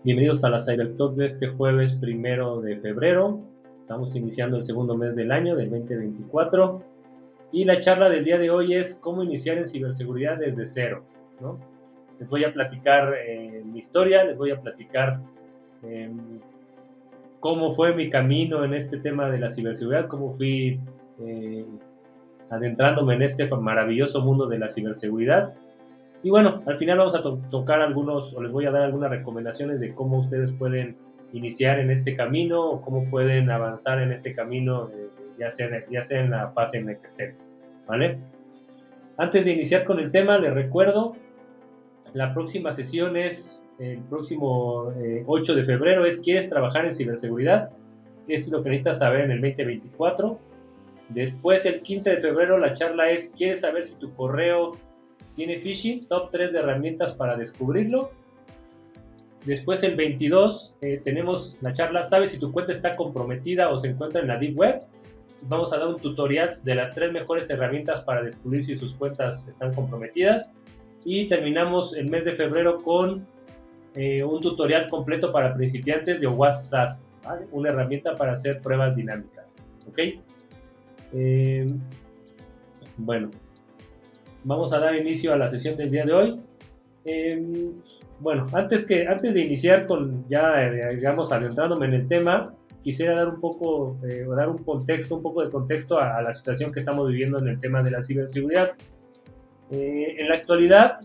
Bienvenidos a la Cyber Talk de este jueves 1 de febrero. Estamos iniciando el segundo mes del año, del 2024. Y la charla del día de hoy es cómo iniciar en ciberseguridad desde cero, ¿no? Les voy a platicar mi historia, les voy a platicar eh, cómo fue mi camino en este tema de la ciberseguridad, cómo fui eh, adentrándome en este maravilloso mundo de la ciberseguridad. Y bueno, al final vamos a tocar algunos, o les voy a dar algunas recomendaciones de cómo ustedes pueden iniciar en este camino o cómo pueden avanzar en este camino, ya sea en la fase en la que estén, ¿vale? Antes de iniciar con el tema, les recuerdo, la próxima sesión es el próximo 8 de febrero, ¿quieres trabajar en ciberseguridad? Esto es lo que necesitas saber en el 2024. Después, el 15 de febrero, la charla es, ¿quieres saber si tu correo tiene phishing? Top 3 de herramientas para descubrirlo. Después, el 22, tenemos la charla, ¿sabes si tu cuenta está comprometida o se encuentra en la Deep Web? Vamos a dar un tutorial de las 3 mejores herramientas para descubrir si sus cuentas están comprometidas. Y terminamos el mes de febrero con un tutorial completo para principiantes de WhatsApp, ¿vale? Una herramienta para hacer pruebas dinámicas. ¿Ok? Bueno, vamos a dar inicio a la sesión del día de hoy. Bueno, antes de iniciar con ya, digamos, adentrándome en el tema, quisiera dar un poco, dar un poco de contexto a la situación que estamos viviendo en el tema de la ciberseguridad. En la actualidad,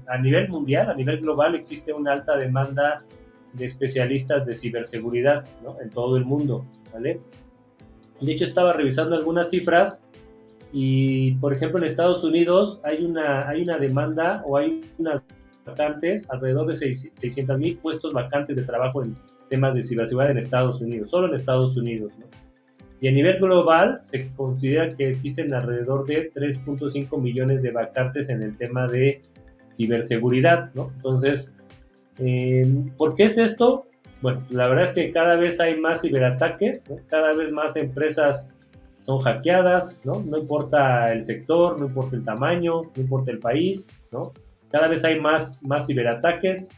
a nivel mundial, a nivel global, existe una alta demanda de especialistas de ciberseguridad, ¿no? En todo el mundo, ¿vale? De hecho, estaba revisando algunas cifras y, por ejemplo, en Estados Unidos hay una demanda o hay unas vacantes, alrededor de 600,000 puestos vacantes de trabajo en temas de ciberseguridad en Estados Unidos, solo en Estados Unidos, ¿no? Y a nivel global se considera que existen alrededor de 3.5 millones de vacantes en el tema de ciberseguridad, ¿no? Entonces, ¿por qué es esto? Bueno, la verdad es que cada vez hay más ciberataques, ¿no? Cada vez más empresas son hackeadas, ¿no? No importa el sector, no importa el tamaño, no importa el país, ¿no? Cada vez hay más ciberataques,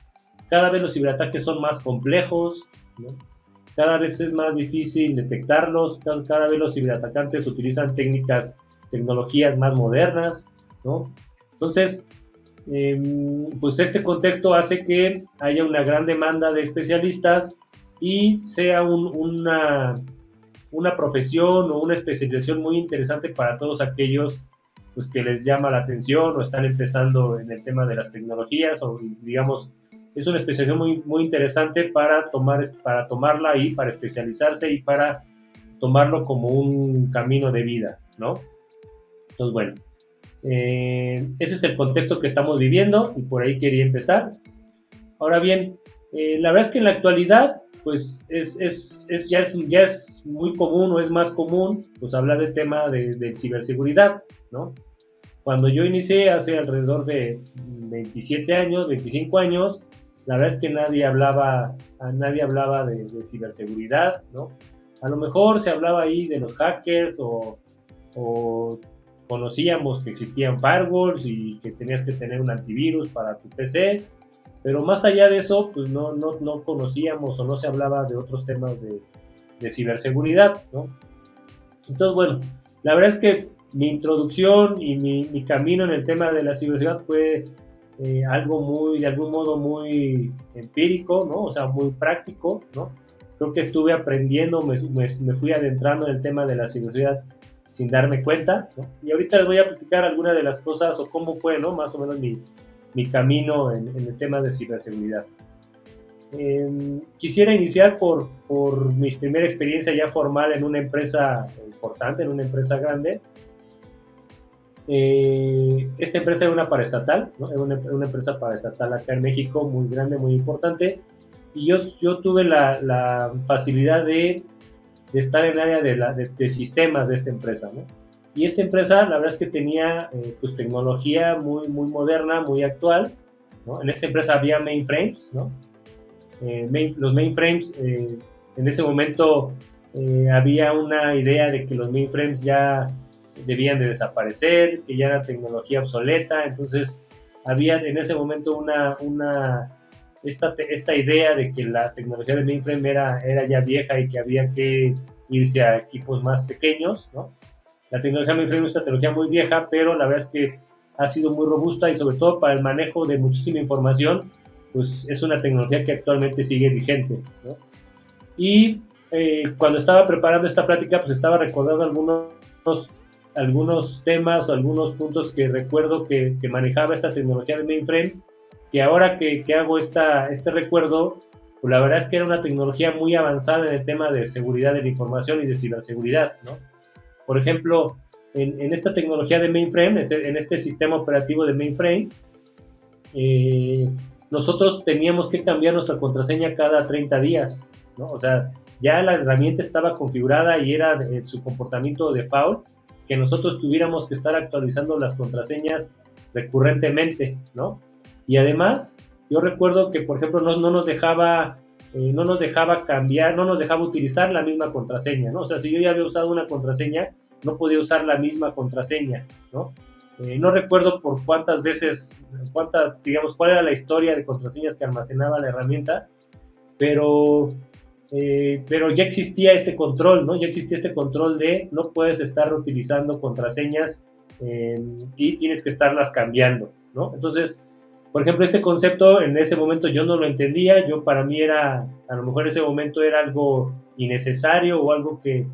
cada vez los ciberataques son más complejos, ¿no? Cada vez es más difícil detectarlos, cada vez los ciberatacantes utilizan tecnologías más modernas, ¿no? Entonces, pues este contexto hace que haya una gran demanda de especialistas y sea una profesión o una especialización muy interesante para todos aquellos pues, que les llama la atención o están empezando en el tema de las tecnologías o digamos es una especialización muy interesante para tomarla y para especializarse y para tomarlo como un camino de vida, ¿no? Entonces, bueno, ese es el contexto que estamos viviendo y por ahí quería empezar. Ahora bien, la verdad es que en la actualidad, pues ya es muy común o es más común pues hablar del tema de ciberseguridad, ¿no? Cuando yo inicié hace alrededor de 27 años, 25 años, la verdad es que nadie hablaba de ciberseguridad, ¿no? A lo mejor se hablaba ahí de los hackers o conocíamos que existían firewalls y que tenías que tener un antivirus para tu PC, pero más allá de eso, pues no conocíamos o no se hablaba de otros temas de ciberseguridad, ¿no? Entonces, bueno, la verdad es que mi introducción y mi camino en el tema de la ciberseguridad fue algo de algún modo muy empírico, ¿no? O sea, muy práctico, ¿no? Creo que estuve aprendiendo, me fui adentrando en el tema de la ciberseguridad sin darme cuenta, ¿no? Y ahorita les voy a platicar algunas de las cosas o cómo fue, ¿no? Más o menos mi camino en el tema de ciberseguridad. Quisiera iniciar por mi primera experiencia ya formal en una empresa importante, en una empresa grande. Esta empresa era una paraestatal, ¿no? Era una empresa paraestatal acá en México, muy grande, muy importante. Y yo tuve la facilidad de estar en el área de sistemas de esta empresa, ¿no? Y esta empresa, la verdad es que tenía pues tecnología muy moderna, muy actual, ¿no? En esta empresa había mainframes, ¿no? Los mainframes, en ese momento había una idea de que los mainframes ya debían de desaparecer, que ya era tecnología obsoleta, entonces había en ese momento esta idea de que la tecnología de mainframe era ya vieja y que había que irse a equipos más pequeños, ¿no? La tecnología mainframe es una tecnología muy vieja, pero la verdad es que ha sido muy robusta y sobre todo para el manejo de muchísima información, pues es una tecnología que actualmente sigue vigente, ¿no? Y cuando estaba preparando esta plática, pues estaba recordando algunos temas o algunos puntos que recuerdo que manejaba esta tecnología de mainframe, que ahora que hago este recuerdo, pues la verdad es que era una tecnología muy avanzada en el tema de seguridad de la información y de ciberseguridad, ¿no? Por ejemplo, en esta tecnología de mainframe, en este sistema operativo de mainframe, eh, nosotros teníamos que cambiar nuestra contraseña cada 30 días, ¿no? O sea, ya la herramienta estaba configurada y era su comportamiento default, que nosotros tuviéramos que estar actualizando las contraseñas recurrentemente, ¿no? Y además, yo recuerdo que, por ejemplo, no nos dejaba cambiar, no nos dejaba utilizar la misma contraseña, ¿no? O sea, si yo ya había usado una contraseña, no podía usar la misma contraseña, ¿no? No recuerdo por digamos, cuál era la historia de contraseñas que almacenaba la herramienta, pero, pero ya existía este control, ¿no? Ya existía este control de no puedes estar utilizando contraseñas y tienes que estarlas cambiando, ¿no? Entonces, por ejemplo, este concepto en ese momento yo no lo entendía, para mí a lo mejor en ese momento era algo innecesario o algo que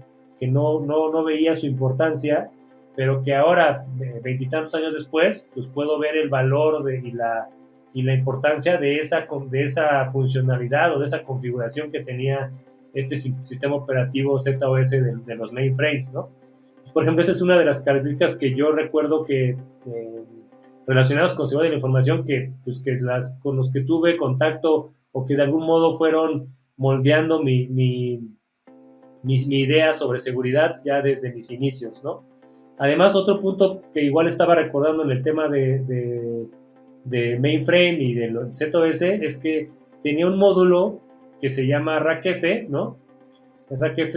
no veía su importancia, pero que ahora, veintitantos años después, pues puedo ver el valor y la importancia de esa funcionalidad o de esa configuración que tenía este sistema operativo ZOS de los mainframes, ¿no? Por ejemplo, esa es una de las características que yo recuerdo que relacionados con seguridad de la información pues, con los que tuve contacto o que de algún modo fueron moldeando mi idea sobre seguridad ya desde mis inicios, ¿no? Además, otro punto que igual estaba recordando en el tema de mainframe y de ZOS es que tenía un módulo que se llama RACF, ¿no? El RACF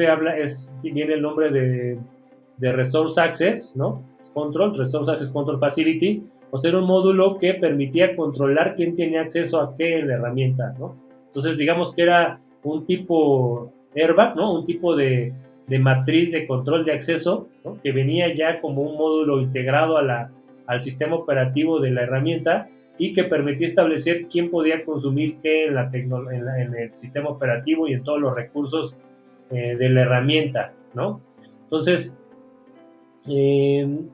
viene el nombre de Resource Access, ¿no? Resource Access Control Facility, o sea, era un módulo que permitía controlar quién tiene acceso a qué en la herramienta, ¿no? Entonces, digamos que era un tipo airbag, ¿no? Un tipo de matriz de control de acceso, ¿no? Que venía ya como un módulo integrado al sistema operativo de la herramienta y que permitía establecer quién podía consumir qué en el sistema operativo y en todos los recursos de la herramienta, ¿no? Entonces,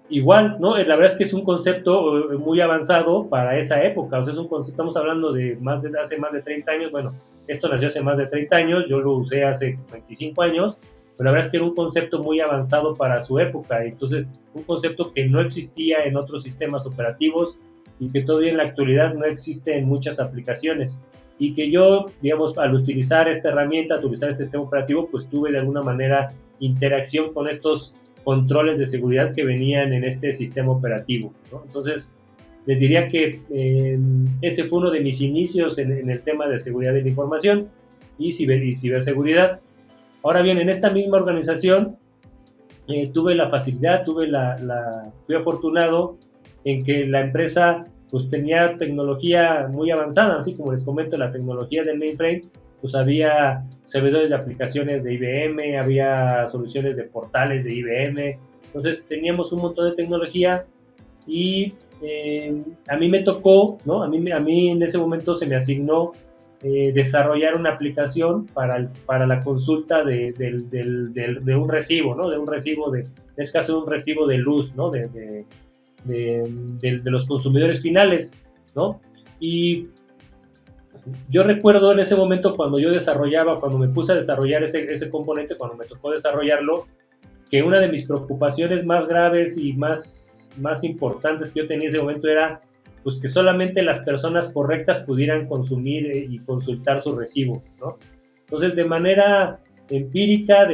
igual, ¿no? La verdad es que es un concepto muy avanzado para esa época, o sea, estamos hablando de hace más de 30 años, bueno, esto nació hace más de 30 años, yo lo usé hace 25 años, pero la verdad es que era un concepto muy avanzado para su época, entonces un concepto que no existía en otros sistemas operativos y que todavía en la actualidad no existe en muchas aplicaciones y que yo, digamos, al utilizar esta herramienta, al utilizar este sistema operativo, pues tuve de alguna manera interacción con estos controles de seguridad que venían en este sistema operativo, ¿no? Entonces, les diría que ese fue uno de mis inicios en el tema de seguridad de la información y ciberseguridad. Ahora bien, en esta misma organización tuve la facilidad, fui afortunado en que la empresa pues tenía tecnología muy avanzada, así como les comento, la tecnología del mainframe, pues había servidores de aplicaciones de IBM, había soluciones de portales de IBM, entonces teníamos un montón de tecnología y a mí me tocó, ¿no? A mí en ese momento se me asignó desarrollar una aplicación para la consulta de un recibo, ¿no? De un recibo en este caso, un recibo de luz, ¿no? De los consumidores finales, ¿no? Y yo recuerdo en ese momento cuando cuando me puse a desarrollar ese componente, cuando me tocó desarrollarlo, que una de mis preocupaciones más graves y más importantes que yo tenía en ese momento era pues que solamente las personas correctas pudieran consumir y consultar su recibo, ¿no? Entonces, de manera empírica,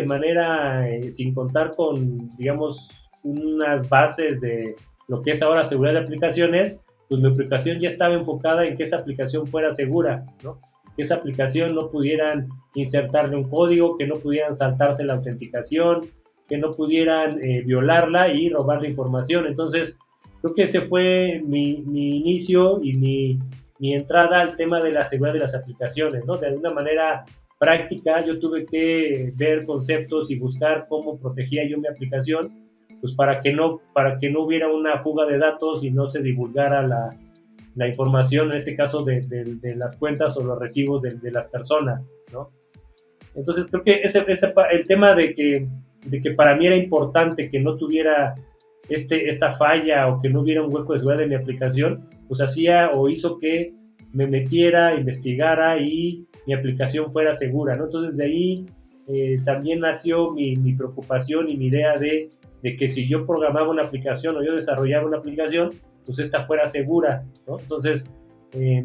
sin contar con, digamos, unas bases de lo que es ahora seguridad de aplicaciones, pues mi aplicación ya estaba enfocada en que esa aplicación fuera segura, ¿no? Que esa aplicación no pudieran insertarle un código, que no pudieran saltarse la autenticación, que no pudieran violarla y robar la información. Entonces, creo que ese fue mi inicio y mi entrada al tema de la seguridad de las aplicaciones, ¿no? De alguna manera práctica, yo tuve que ver conceptos y buscar cómo protegía yo mi aplicación, pues para que no hubiera una fuga de datos y no se divulgara la información, en este caso de las cuentas o los recibos de las personas, ¿no? Entonces creo que el tema de que para mí era importante que no tuviera esta falla o que no hubiera un hueco de seguridad en mi aplicación, pues hacía o hizo que me metiera, investigara y mi aplicación fuera segura, ¿no? Entonces de ahí también nació mi preocupación y mi idea de que si yo programaba una aplicación o yo desarrollaba una aplicación, pues esta fuera segura, ¿no? Entonces, eh,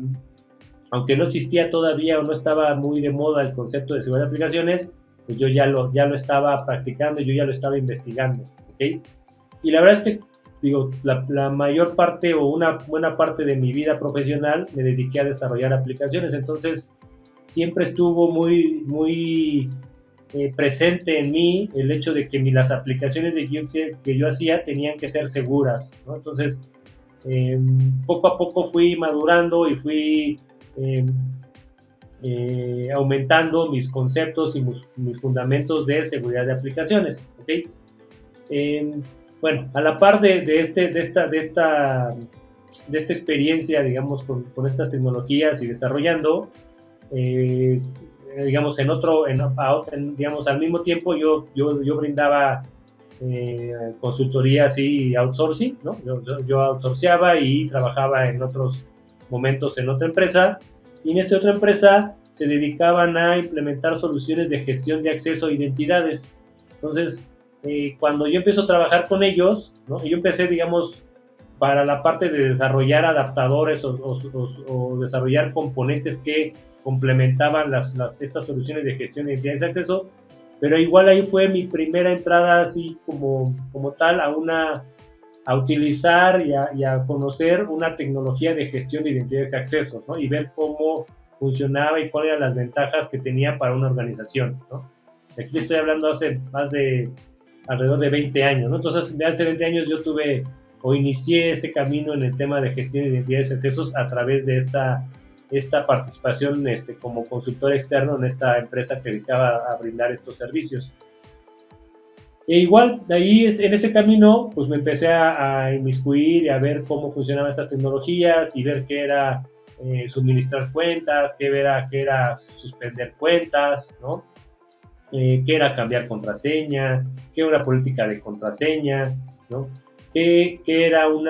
aunque no existía todavía o no estaba muy de moda el concepto de seguridad de aplicaciones, pues yo ya lo estaba practicando, yo ya lo estaba investigando, ¿ok? Y la verdad es que, digo, la mayor parte o una buena parte de mi vida profesional me dediqué a desarrollar aplicaciones, entonces siempre estuvo muy presente en mí el hecho de que las aplicaciones que yo hacía tenían que ser seguras, ¿no? Entonces, eh, poco a poco fui madurando y fui eh, aumentando mis conceptos y mis fundamentos de seguridad de aplicaciones, ¿ok? Eh, bueno, a la par de esta experiencia, digamos, con estas tecnologías y desarrollando, eh, digamos, digamos, al mismo tiempo yo brindaba consultorías y outsourcing, ¿no? Yo outsourceaba y trabajaba en otros momentos en otra empresa, y en esta otra empresa se dedicaban a implementar soluciones de gestión de acceso a identidades. Entonces, cuando yo empiezo a trabajar con ellos, ¿no? Yo empecé, digamos, para la parte de desarrollar adaptadores o desarrollar componentes que complementaban estas soluciones de gestión de identidades de acceso, pero igual ahí fue mi primera entrada así como tal a utilizar y a conocer una tecnología de gestión de identidades de acceso, ¿no? Y ver cómo funcionaba y cuáles eran las ventajas que tenía para una organización, ¿no? Aquí estoy hablando hace más de alrededor de 20 años, ¿no? Entonces, de hace 20 años yo tuve o inicié este camino en el tema de gestión de identidades y accesos a través de esta participación como consultor externo en esta empresa que dedicaba a brindar estos servicios. E igual, de ahí en ese camino, pues me empecé a inmiscuir y a ver cómo funcionaban estas tecnologías y ver qué era suministrar cuentas, qué era suspender cuentas, ¿no? Qué era cambiar contraseña, qué era una política de contraseña, ¿no? Qué era un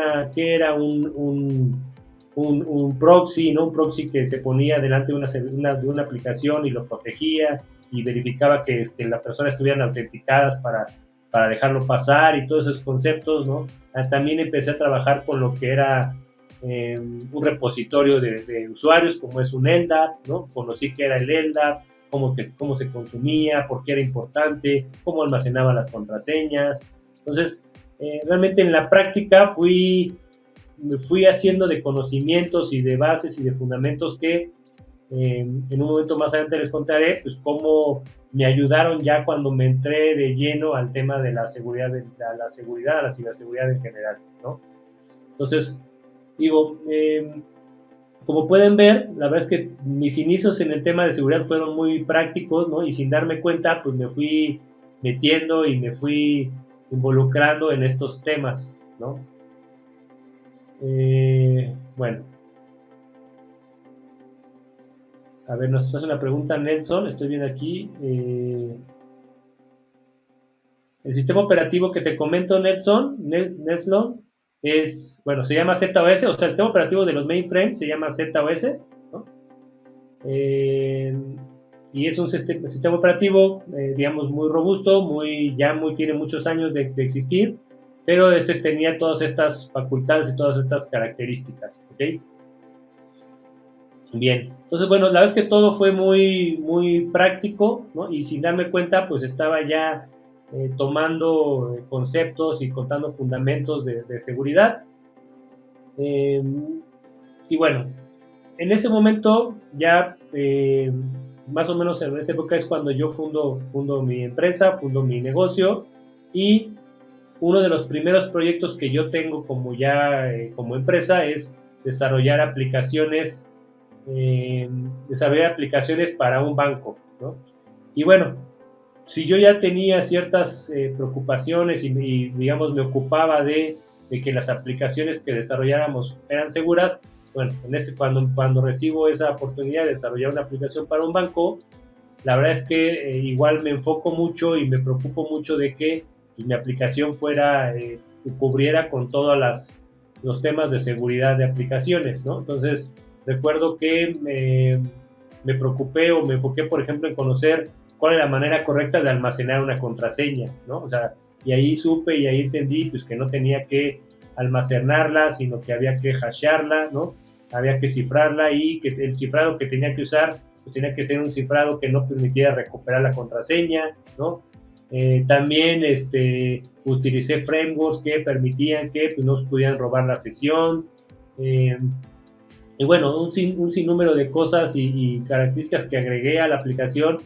proxy, ¿no? Un proxy que se ponía delante de una aplicación y lo protegía y verificaba que las personas estuvieran autenticadas para dejarlo pasar y todos esos conceptos, ¿no? También empecé a trabajar con lo que era un repositorio de usuarios como es un LDAP, ¿no? Conocí que era el LDAP, cómo se consumía, por qué era importante, cómo almacenaba las contraseñas. Entonces, realmente en la práctica me fui haciendo de conocimientos y de bases y de fundamentos que en un momento más adelante les contaré, pues cómo me ayudaron ya cuando me entré de lleno al tema de la seguridad, a la ciberseguridad en general, ¿no? Entonces, digo, como pueden ver, la verdad es que mis inicios en el tema de seguridad fueron muy prácticos, ¿no? Y sin darme cuenta, pues me fui metiendo y me fui involucrando en estos temas, ¿no? Bueno, a ver, nos hace una pregunta Nelson, estoy viendo aquí. El sistema operativo que te comento, Nelson, es, bueno, se llama ZOS, o sea, el sistema operativo de los mainframes se llama ZOS, ¿no? Eh, y es un sistema operativo, digamos, muy robusto, tiene muchos años de existir, pero tenía todas estas facultades y todas estas características, ¿ok? Bien, entonces bueno, la verdad es que todo fue muy práctico, ¿no? Y sin darme cuenta, pues estaba ya tomando conceptos y contando fundamentos de seguridad. Eh, y bueno, en ese momento ya, más o menos en esa época es cuando yo fundo mi empresa, fundo mi negocio, y uno de los primeros proyectos que yo tengo como ya como empresa es desarrollar aplicaciones desarrollar aplicaciones para un banco, ¿no? Y bueno, si yo ya tenía ciertas preocupaciones digamos, me ocupaba de que las aplicaciones que desarrolláramos eran seguras, bueno, cuando recibo esa oportunidad de desarrollar una aplicación para un banco, la verdad es que igual me enfoco mucho y me preocupo mucho de que pues, mi aplicación cubriera con todos los temas de seguridad de aplicaciones, ¿no? Entonces, recuerdo que me preocupé o me enfoqué, por ejemplo, en conocer cuál es la manera correcta de almacenar una contraseña, ¿no? O sea, y ahí supe y ahí entendí pues que no tenía que almacenarla, sino que había que hashearla, ¿no? Había que cifrarla y que el cifrado que tenía que usar pues tenía que ser un cifrado que no permitiera recuperar la contraseña, ¿no? También utilicé frameworks que permitían que pues, no pudieran robar la sesión. Eh, y bueno, un sinnúmero de cosas y características que agregué a la aplicación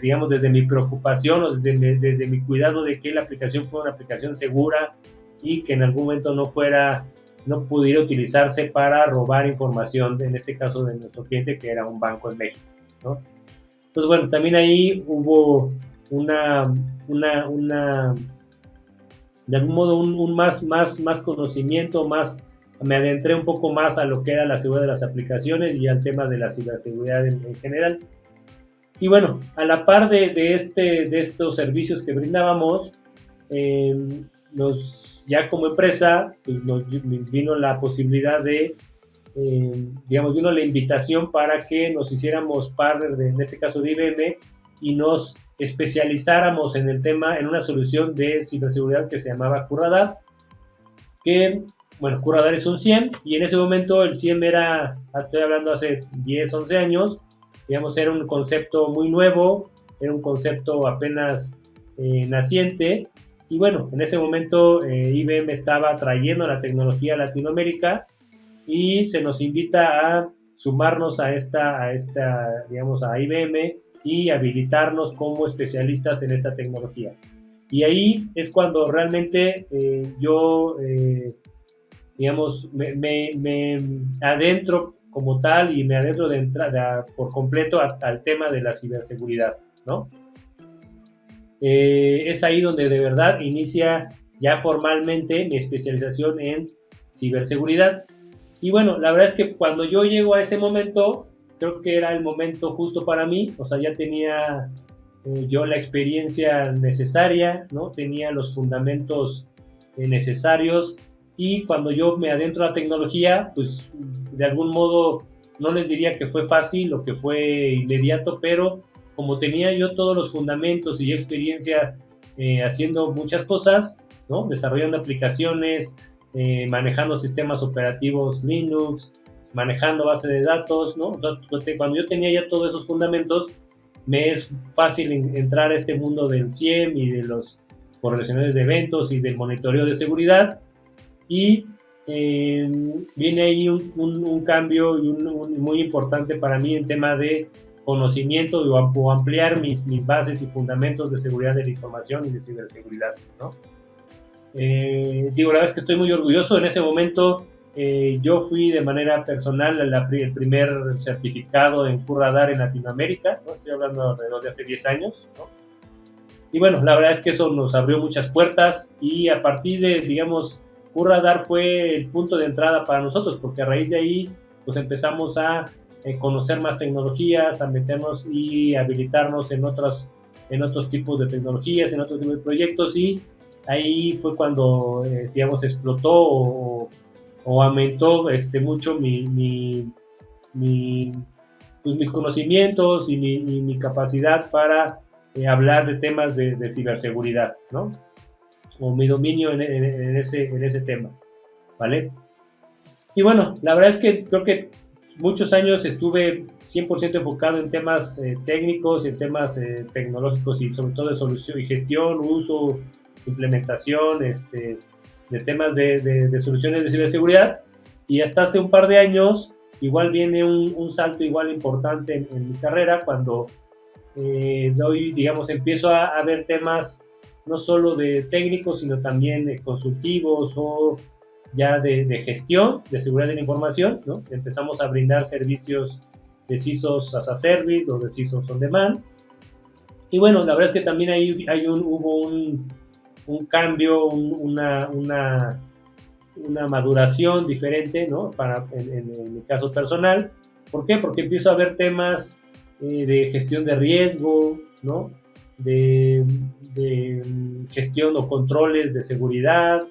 digamos, desde mi preocupación o desde mi cuidado de que la aplicación fuera una aplicación segura y que en algún momento no pudiera utilizarse para robar información, en este caso de nuestro cliente, que era un banco en México, ¿no? Entonces, bueno, también ahí hubo una, una de algún modo, más conocimiento, me adentré un poco más a lo que era la seguridad de las aplicaciones y al tema de la ciberseguridad en general. Y bueno, a la par de estos servicios que brindábamos, eh, ya como empresa, pues nos vino la posibilidad digamos, vino la invitación para que nos hiciéramos partner, en este caso de IBM, y nos especializáramos en el tema, en una solución de ciberseguridad que se llamaba QRadar, que, bueno, QRadar es un SIEM, y en ese momento el SIEM estoy hablando hace 10, 11 años, digamos, era un concepto muy nuevo, era un concepto apenas naciente, y bueno, en ese momento IBM estaba trayendo la tecnología a Latinoamérica, y se nos invita a sumarnos digamos, a IBM y habilitarnos como especialistas en esta tecnología. Y ahí es cuando realmente digamos, me adentro como tal y me adentro de entrada por completo al tema de la ciberseguridad, ¿no? Es ahí donde de verdad inicia ya formalmente mi especialización en ciberseguridad. Y bueno, la verdad es que cuando yo llego a ese momento, creo que era el momento justo para mí, o sea, ya tenía yo la experiencia necesaria, ¿no? Tenía los fundamentos necesarios y cuando yo me adentro a la tecnología, pues de algún modo no les diría que fue fácil o que fue inmediato, pero como tenía yo todos los fundamentos y experiencia haciendo muchas cosas, ¿no? Desarrollando aplicaciones, manejando sistemas operativos Linux, manejando base de datos, ¿no? Cuando yo tenía ya todos esos fundamentos, me es fácil entrar a este mundo del CIEM y de los coordinadores de eventos y del monitoreo de seguridad. Y viene ahí un cambio y muy importante para mí en tema de conocimiento o ampliar mis bases y fundamentos de seguridad de la información y de ciberseguridad, ¿no? Digo, la verdad es que estoy muy orgulloso. En ese momento yo fui de manera personal el primer certificado en QRadar en Latinoamérica, ¿no? Estoy hablando alrededor de hace 10 años, ¿no? Y bueno, la verdad es que eso nos abrió muchas puertas y a partir de, digamos, QRadar fue el punto de entrada para nosotros, porque a raíz de ahí pues empezamos a conocer más tecnologías, a meternos y habilitarnos en otros tipos de tecnologías, en otros tipos de proyectos, y ahí fue cuando, digamos, explotó o aumentó mucho mi, pues, mis conocimientos y mi capacidad para hablar de temas de ciberseguridad, ¿no? O mi dominio en ese tema, ¿vale? Y bueno, la verdad es que creo que muchos años estuve 100% enfocado en temas técnicos, en temas tecnológicos y sobre todo de solución y gestión, uso, implementación, de temas de soluciones de ciberseguridad. Y hasta hace un par de años, igual viene un salto igual importante en mi carrera cuando digamos, empiezo a ver temas no solo de técnicos, sino también consultivos o ya de gestión, de seguridad de la información, ¿no? Empezamos a brindar servicios de CISOs as a service o de CISOs on demand. Y bueno, la verdad es que también ahí hubo un cambio, una maduración diferente, ¿no? En mi caso personal. ¿Por qué? Porque empiezo a ver temas de gestión de riesgo, ¿no? De gestión o controles de seguridad,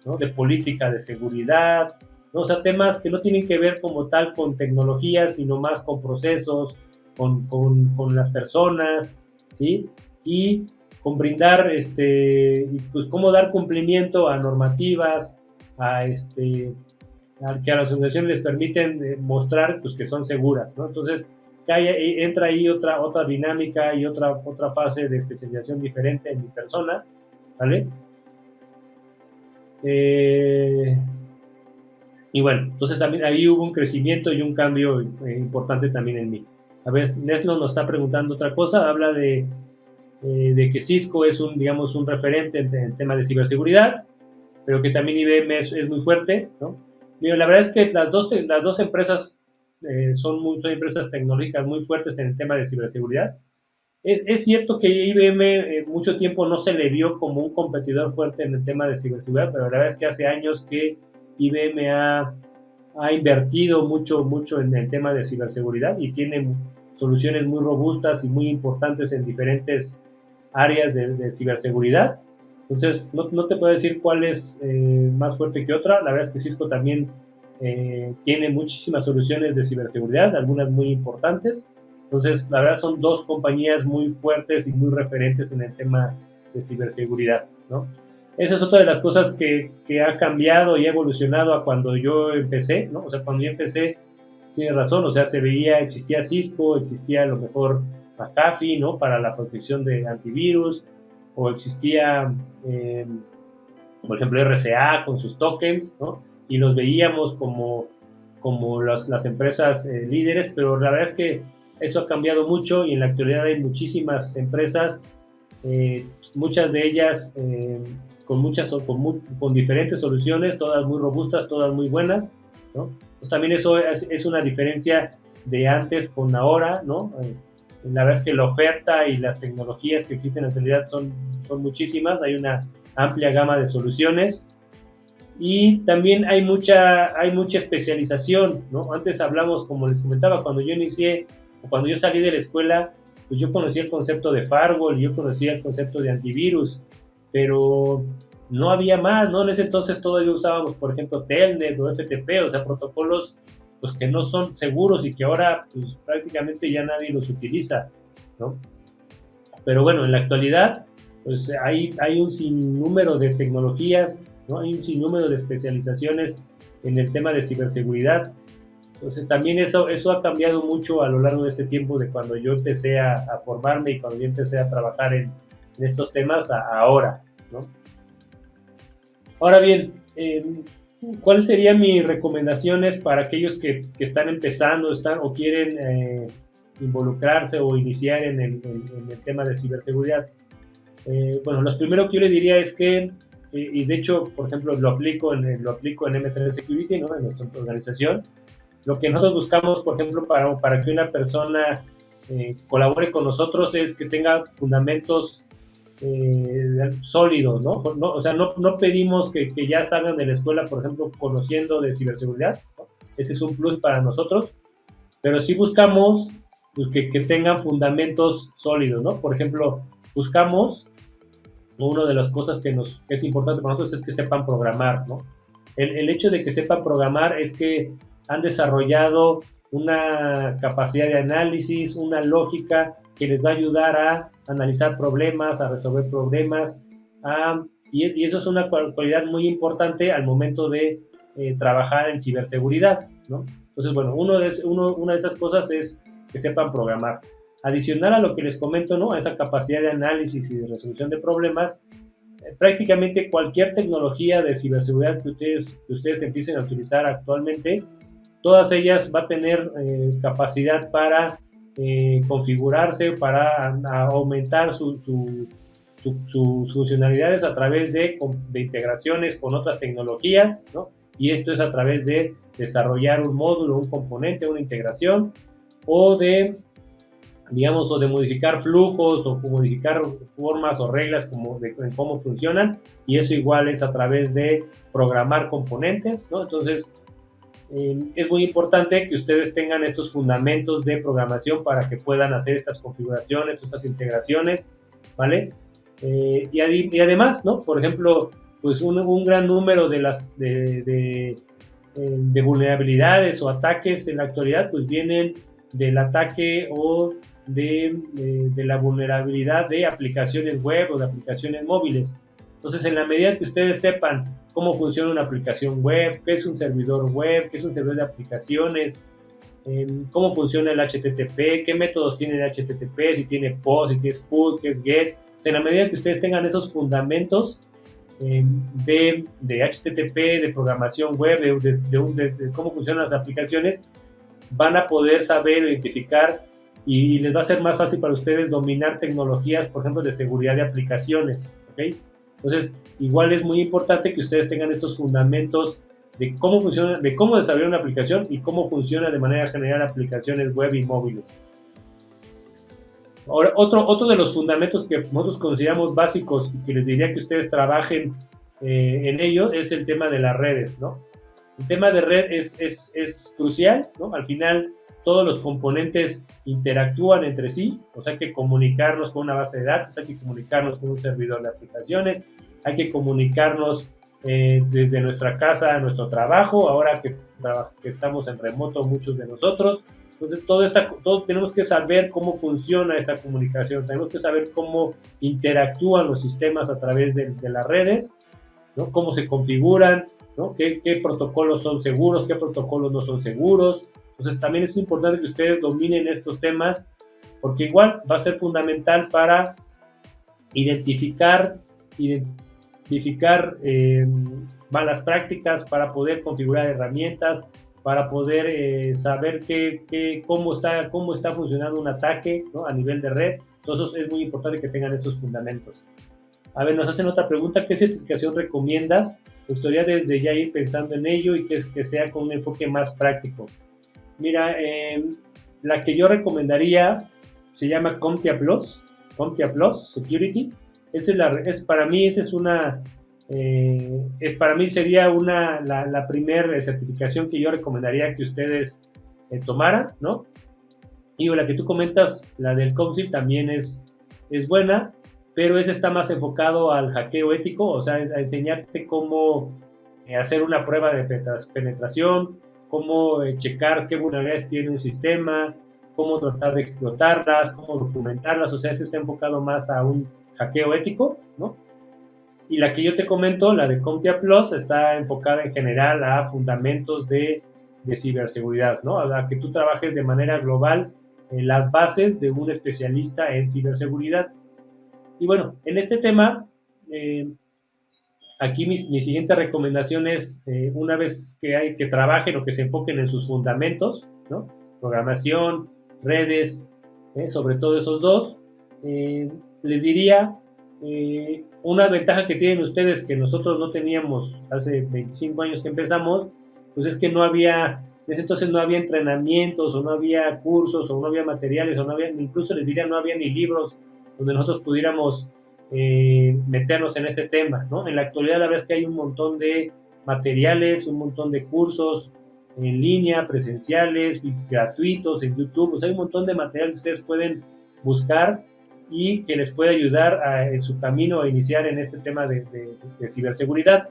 ¿no? De política de seguridad, ¿no? O sea, temas que no tienen que ver como tal con tecnologías, sino más con procesos, con las personas, ¿sí? Y con brindar, pues cómo dar cumplimiento a normativas, a que a las organizaciones les permiten mostrar pues que son seguras, ¿no? Entonces entra ahí otra dinámica y otra fase de especialización diferente en mi persona, ¿vale? Y bueno, entonces también ahí hubo un crecimiento y un cambio importante también en mí. A ver, Neslo nos está preguntando otra cosa, habla de que Cisco es digamos, un referente en tema de ciberseguridad, pero que también IBM es muy fuerte, ¿no? Mira, la verdad es que las dos empresas son empresas tecnológicas muy fuertes en el tema de ciberseguridad. Es cierto que IBM mucho tiempo no se le vio como un competidor fuerte en el tema de ciberseguridad, pero la verdad es que hace años que IBM ha invertido mucho en el tema de ciberseguridad y tiene soluciones muy robustas y muy importantes en diferentes áreas de ciberseguridad. Entonces, no te puedo decir cuál es más fuerte que otra. La verdad es que Cisco también tiene muchísimas soluciones de ciberseguridad, algunas muy importantes. Entonces, la verdad son dos compañías muy fuertes y muy referentes en el tema de ciberseguridad, ¿no? Esa es otra de las cosas que ha cambiado y ha evolucionado a cuando yo empecé, ¿no? O sea, cuando yo empecé, tienes razón, o sea, existía Cisco, existía a lo mejor McAfee, ¿no? Para la protección de antivirus, o existía, por ejemplo, RCA con sus tokens, ¿no? Y los veíamos como las empresas líderes, pero la verdad es que eso ha cambiado mucho y en la actualidad hay muchísimas empresas, muchas de ellas con diferentes soluciones, todas muy robustas, todas muy buenas, ¿no? Pues también eso es una diferencia de antes con ahora, ¿no? La verdad es que la oferta y las tecnologías que existen en la actualidad son muchísimas, hay una amplia gama de soluciones y también hay mucha especialización, ¿no? Antes hablamos, como les comentaba, cuando yo inicié o cuando yo salí de la escuela, pues yo conocía el concepto de firewall, yo conocía el concepto de antivirus, pero no había más, ¿no? En ese entonces todavía usábamos, por ejemplo, Telnet o FTP, o sea, protocolos pues que no son seguros y que ahora pues prácticamente ya nadie los utiliza, ¿no? Pero bueno, en la actualidad pues hay un sinnúmero de tecnologías, ¿no? Hay un sinnúmero de especializaciones en el tema de ciberseguridad. Entonces también eso ha cambiado mucho a lo largo de este tiempo de cuando yo empecé a formarme y cuando yo empecé a trabajar en estos temas ahora, ¿no? Ahora bien, ¿cuáles serían mis recomendaciones para aquellos que están empezando o quieren involucrarse o iniciar en el tema de ciberseguridad? Bueno, lo primero que yo le diría es que, y de hecho, por ejemplo, lo aplico en M3 Security, ¿no? En nuestra organización. Lo que nosotros buscamos, por ejemplo, para que una persona colabore con nosotros es que tenga fundamentos sólidos, ¿no? O sea, no pedimos que ya salgan de la escuela, por ejemplo, conociendo de ciberseguridad, ¿no? Ese es un plus para nosotros, pero sí buscamos pues, que tengan fundamentos sólidos, ¿no? Por ejemplo, buscamos, una de las cosas que es importante para nosotros es que sepan programar, ¿no? El hecho de que sepan programar es que han desarrollado una capacidad de análisis, una lógica que les va a ayudar a analizar problemas, a resolver problemas, y eso es una cualidad muy importante al momento de trabajar en ciberseguridad, ¿no? Entonces, bueno, una de esas cosas es que sepan programar. Adicional a lo que les comento, ¿no? A esa capacidad de análisis y de resolución de problemas, prácticamente cualquier tecnología de ciberseguridad que ustedes empiecen a utilizar actualmente, todas ellas va a tener capacidad para configurarse, para aumentar sus funcionalidades a través de integraciones con otras tecnologías, ¿no? y esto es a través de desarrollar un módulo, un componente, una integración, o de, digamos, o de modificar flujos o modificar formas o reglas en cómo funcionan, y eso igual es a través de programar componentes, ¿no? Entonces, es muy importante que ustedes tengan estos fundamentos de programación para que puedan hacer estas configuraciones, estas integraciones, ¿vale? Y además, ¿no? Por ejemplo, pues un gran número de vulnerabilidades o ataques en la actualidad, pues vienen del ataque o de la vulnerabilidad de aplicaciones web o de aplicaciones móviles. Entonces, en la medida que ustedes sepan cómo funciona una aplicación web, qué es un servidor web, qué es un servidor de aplicaciones, cómo funciona el HTTP, qué métodos tiene el HTTP, si tiene POST, si tiene SPUT, qué es GET. O sea, en la medida que ustedes tengan esos fundamentos de HTTP, de programación web, de cómo funcionan las aplicaciones, van a poder saber identificar y les va a ser más fácil para ustedes dominar tecnologías, por ejemplo, de seguridad de aplicaciones, ¿ok? Entonces, igual es muy importante que ustedes tengan estos fundamentos de cómo funciona, de cómo desarrollar una aplicación y cómo funciona de manera general aplicaciones web y móviles. Ahora, otro de los fundamentos que nosotros consideramos básicos y que les diría que ustedes trabajen en ello es el tema de las redes, ¿no? El tema de red es crucial, ¿no? Al final, todos los componentes interactúan entre sí, o sea, hay que comunicarnos con una base de datos, hay que comunicarnos con un servidor de aplicaciones, hay que comunicarnos desde nuestra casa a nuestro trabajo, ahora que estamos en remoto muchos de nosotros. Entonces, todo tenemos que saber cómo funciona esta comunicación, tenemos que saber cómo interactúan los sistemas a través de las redes, ¿no? Cómo se configuran, ¿no? ¿Qué protocolos son seguros, qué protocolos no son seguros? Entonces, también es importante que ustedes dominen estos temas, porque igual va a ser fundamental para identificar malas prácticas, para poder configurar herramientas, para poder saber cómo está funcionando un ataque, ¿no? A nivel de red. Entonces es muy importante que tengan estos fundamentos. A ver, nos hacen otra pregunta: ¿qué certificación recomiendas? Me gustaría desde ya ir pensando en ello y que sea con un enfoque más práctico. Mira, la que yo recomendaría se llama CompTIA Plus Security. Para mí esa es para mí sería la primera certificación que yo recomendaría que ustedes tomaran, ¿no? Y la que tú comentas, la del COMSIL, también es buena, pero ese está más enfocado al hackeo ético, o sea, a enseñarte cómo hacer una prueba de penetración, cómo checar qué vulnerabilidades tiene un sistema, cómo tratar de explotarlas, cómo documentarlas, o sea, ese está enfocado más a un hackeo ético, ¿no? Y la que yo te comento, la de CompTIA Plus, está enfocada en general a fundamentos de ciberseguridad, ¿no? A que tú trabajes de manera global en las bases de un especialista en ciberseguridad. Y bueno, en este tema, aquí mi siguiente recomendación es, una vez que trabajen o que se enfoquen en sus fundamentos, ¿no? Programación, redes, sobre todo esos dos, les diría, una ventaja que tienen ustedes que nosotros no teníamos hace 25 años que empezamos, pues es que en ese entonces no había entrenamientos, o no había cursos, o no había materiales, o no había, incluso les diría, no había ni libros donde nosotros pudiéramos meternos en este tema, ¿no? En la actualidad la verdad es que hay un montón de materiales, un montón de cursos en línea, presenciales, gratuitos en YouTube, o sea, hay un montón de material que ustedes pueden buscar y que les puede ayudar en su camino a iniciar en este tema de ciberseguridad.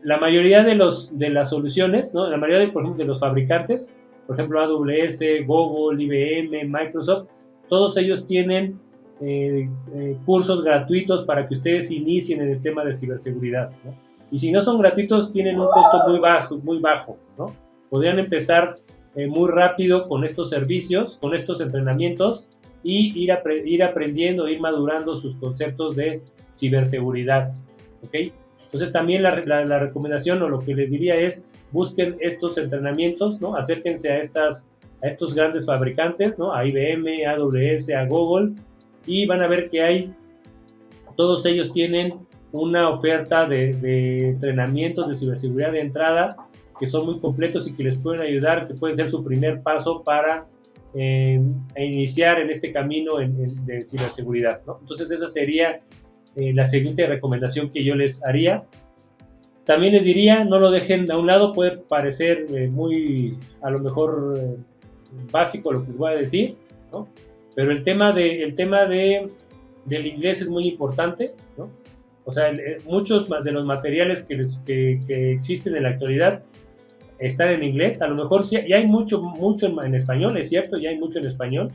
La mayoría de las soluciones, ¿no? La mayoría, por ejemplo, de los fabricantes, por ejemplo, AWS, Google, IBM, Microsoft, todos ellos tienen cursos gratuitos para que ustedes inicien en el tema de ciberseguridad, ¿no? Y si no son gratuitos, tienen un costo muy bajo, ¿no? Podrían empezar muy rápido con estos servicios, con estos entrenamientos, y ir aprendiendo, ir madurando sus conceptos de ciberseguridad, ¿ok? Entonces también la recomendación, o lo que les diría es, busquen estos entrenamientos, ¿no? Acérquense a estos grandes fabricantes, ¿no? A IBM, a AWS, a Google, y van a ver que todos ellos tienen una oferta de entrenamientos de ciberseguridad de entrada que son muy completos y que les pueden ayudar, que pueden ser su primer paso para iniciar en este camino de ciberseguridad, ¿no? Entonces esa sería la siguiente recomendación que yo les haría. También les diría, no lo dejen a un lado, puede parecer muy, a lo mejor, básico lo que les voy a decir, ¿no? Pero del inglés es muy importante, ¿no? O sea, muchos de los materiales que existen en la actualidad están en inglés. A lo mejor sí, ya hay mucho en español, es cierto, ya hay mucho en español,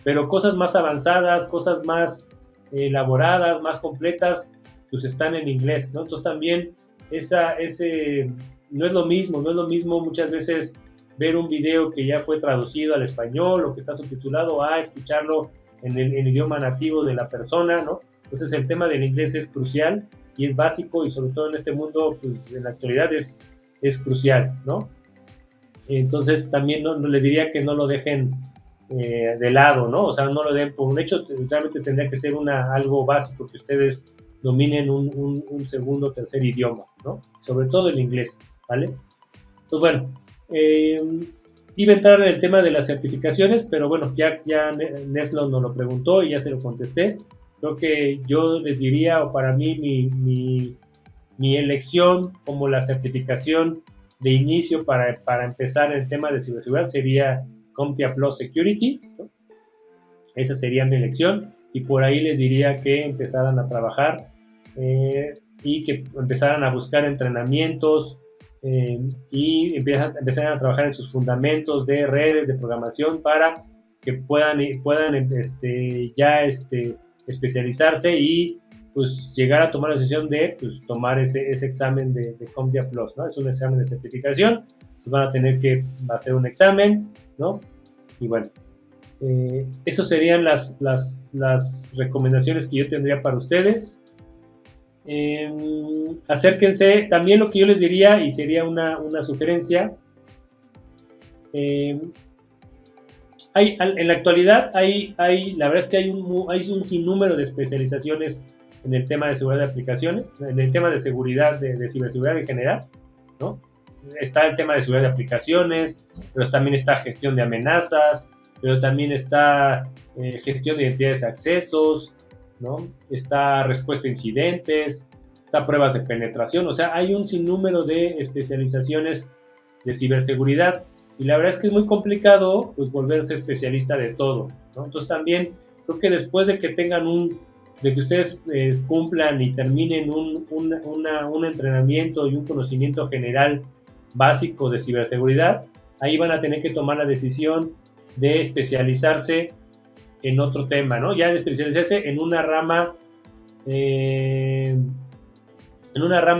pero cosas más avanzadas, cosas más elaboradas, más completas, pues están en inglés, ¿no? Entonces también no es lo mismo, muchas veces ver un video que ya fue traducido al español o que está subtitulado a escucharlo en el idioma nativo de la persona, ¿no? Entonces el tema del inglés es crucial y es básico y sobre todo en este mundo, pues en la actualidad es crucial, ¿no? Entonces también no le diría que no lo dejen de lado, ¿no? O sea, no lo den por un hecho, realmente tendría que ser algo básico, que ustedes dominen un segundo o tercer idioma, ¿no? Sobre todo el inglés, ¿vale? Pues bueno, iba a entrar en el tema de las certificaciones, pero bueno, ya Neslo nos lo preguntó y ya se lo contesté. Creo que yo les diría, o para mí, mi elección como la certificación de inicio para empezar el tema de ciberseguridad sería CompTIA Plus Security, ¿no? Esa sería mi elección y por ahí les diría que empezaran a trabajar y que empezaran a buscar entrenamientos y empezaran a trabajar en sus fundamentos de redes, de programación para que puedan especializarse y pues llegar a tomar la decisión de pues, tomar ese examen de CompTIA Plus, ¿no? Es un examen de certificación, pues van a tener que hacer un examen, ¿no? Y bueno, esas serían las recomendaciones que yo tendría para ustedes. Acérquense, también lo que yo les diría, y sería una sugerencia, en la actualidad la verdad es que hay un sinnúmero de especializaciones en el tema de seguridad de aplicaciones, en el tema de seguridad, de ciberseguridad en general, ¿no? Está el tema de seguridad de aplicaciones, pero también está gestión de amenazas, pero también está gestión de identidades de accesos, ¿no? Está respuesta a incidentes, está pruebas de penetración, o sea, hay un sinnúmero de especializaciones de ciberseguridad y la verdad es que es muy complicado pues volverse especialista de todo, ¿no? Entonces también creo que después de que de que ustedes cumplan y terminen un entrenamiento y un conocimiento general básico de ciberseguridad, ahí van a tener que tomar la decisión de especializarse en otro tema, ¿no? Ya de especializarse en una rama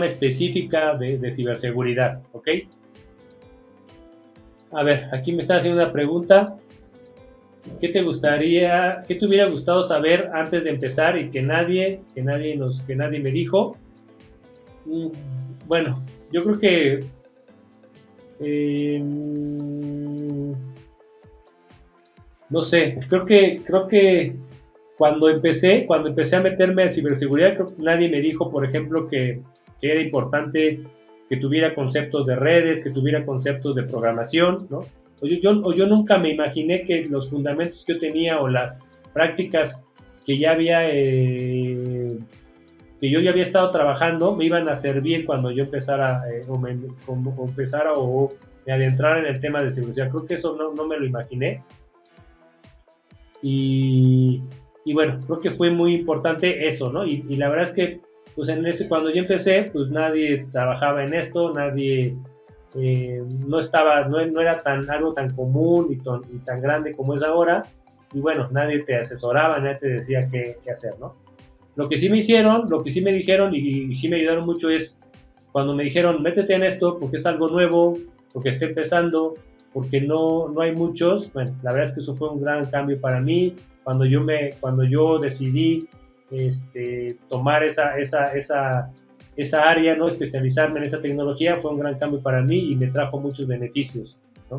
específica de ciberseguridad, ¿ok? A ver, aquí me está haciendo una pregunta. ¿Qué te hubiera gustado saber antes de empezar y que nadie me dijo? Bueno, yo creo que no sé, creo que cuando empecé a meterme en ciberseguridad, creo que nadie me dijo, por ejemplo, que era importante que tuviera conceptos de redes, que tuviera conceptos de programación, ¿no? O yo nunca me imaginé que los fundamentos que yo tenía o las prácticas que que yo ya había estado trabajando me iban a servir cuando yo empezara o me adentrara en el tema de seguridad. Creo que eso no me lo imaginé. Y bueno, creo que fue muy importante eso, ¿no? Y la verdad es que pues cuando yo empecé, pues nadie trabajaba en esto, nadie no era algo tan común y tan grande como es ahora, y bueno, nadie te asesoraba, nadie te decía qué hacer, ¿no? Lo que sí me dijeron y sí me ayudaron mucho es cuando me dijeron, métete en esto porque es algo nuevo, porque está empezando, porque no hay muchos. Bueno, la verdad es que eso fue un gran cambio para mí. Cuando yo decidí tomar esa área, ¿no? Especializarme en esa tecnología, fue un gran cambio para mí y me trajo muchos beneficios, ¿no?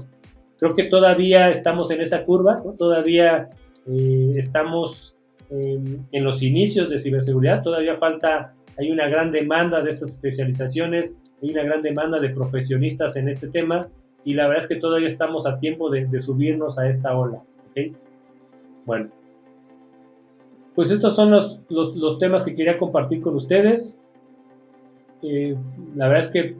Creo que todavía estamos en esa curva, ¿no? Todavía estamos en los inicios de ciberseguridad, todavía falta hay una gran demanda de estas especializaciones, hay una gran demanda de profesionistas en este tema, y la verdad es que todavía estamos a tiempo de subirnos a esta ola. ¿Okay? Bueno, pues estos son los temas que quería compartir con ustedes. La verdad es que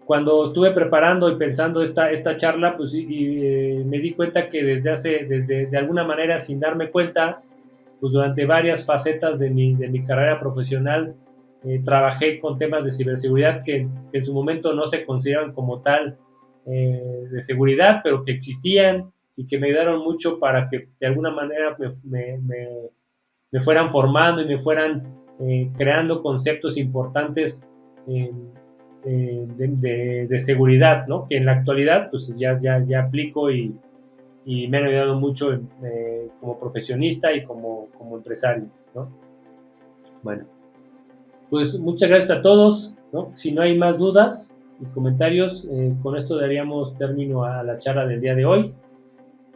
cuando estuve preparando y pensando esta charla, pues me di cuenta que desde de alguna manera, sin darme cuenta, pues durante varias facetas de mi carrera profesional, trabajé con temas de ciberseguridad que en su momento no se consideraban como tal de seguridad, pero que existían y que me ayudaron mucho para que de alguna manera me fueran formando y me fueran creando conceptos importantes de seguridad, ¿no? Que en la actualidad pues ya aplico y me han ayudado mucho como profesionista y como empresario, ¿no? Bueno, pues muchas gracias a todos, ¿no? Si no hay más dudas y comentarios, con esto daríamos término a la charla del día de hoy.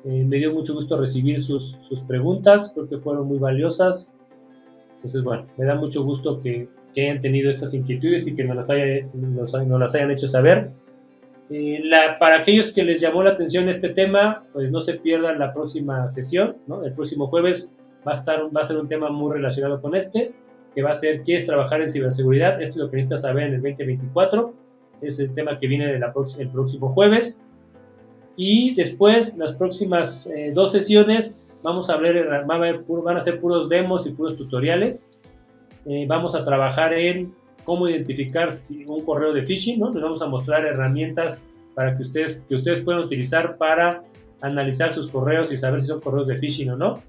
Me dio mucho gusto recibir sus preguntas, creo que fueron muy valiosas. Entonces, bueno, me da mucho gusto que hayan tenido estas inquietudes y que nos las hayan hecho saber. Para aquellos que les llamó la atención este tema, pues no se pierdan la próxima sesión, ¿no? El próximo jueves va a ser un tema muy relacionado con que va a ser ¿quieres trabajar en ciberseguridad? Esto es lo que necesitas saber en el 2024. Es el tema que viene el próximo jueves. Y después, las próximas 2 sesiones, vamos a hablar, van a ser puros demos y puros tutoriales. Vamos a trabajar en cómo identificar un correo de phishing, ¿no? Les vamos a mostrar herramientas para que ustedes puedan utilizar para analizar sus correos y saber si son correos de phishing o no.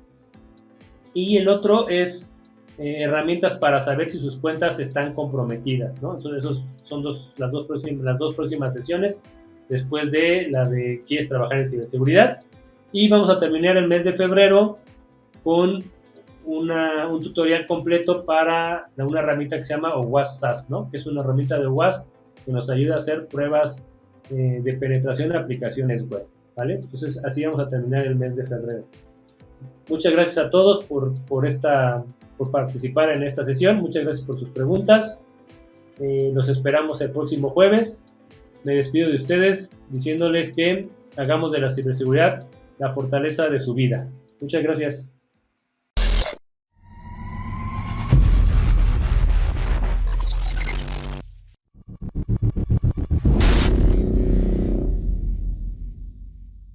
Y el otro es herramientas para saber si sus cuentas están comprometidas, ¿no? Entonces, esos son las dos próximas sesiones, después de la de ¿quieres trabajar en ciberseguridad? Y vamos a terminar el mes de febrero con un tutorial completo para una herramienta que se llama OWASP SASP, ¿no? Que es una herramienta de OWASP que nos ayuda a hacer pruebas de penetración de aplicaciones web, ¿vale? Entonces, así vamos a terminar el mes de febrero. Muchas gracias a todos por participar en esta sesión. Muchas gracias por sus preguntas. Los esperamos el próximo jueves. Me despido de ustedes diciéndoles que hagamos de la ciberseguridad la fortaleza de su vida. Muchas gracias.